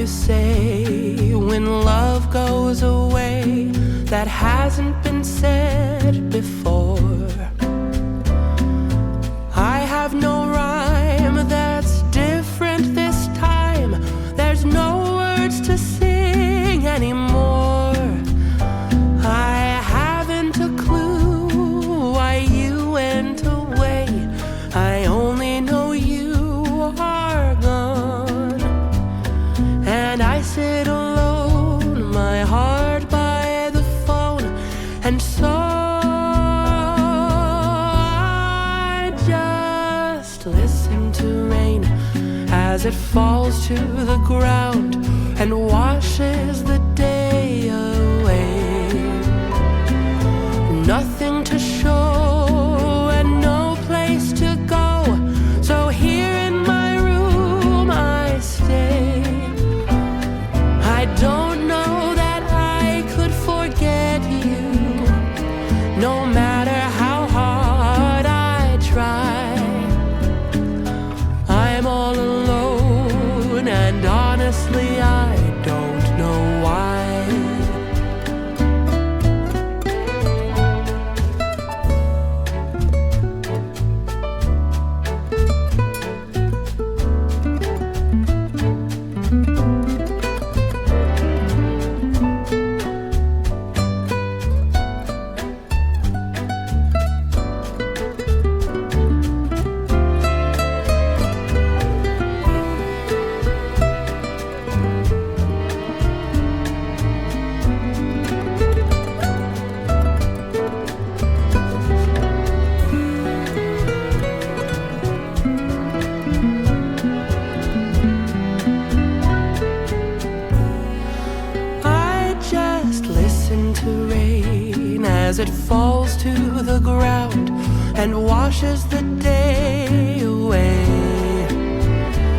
you say when love goes away that hasn't been said before? I have no rhyme that's different this time. There's no words to sing anymore. I haven't a clue why you went away. I only know you are gone, and I sit alone, my heart by the phone, and so I just listen to rain as it falls to the ground and washes the day away. Nothing to show and no place to go, so here in my room I stay. I don't know that I could forget you, no matter how hard I try. I'm all alone, and honestly I don't know why. As it falls to the ground and washes the day away.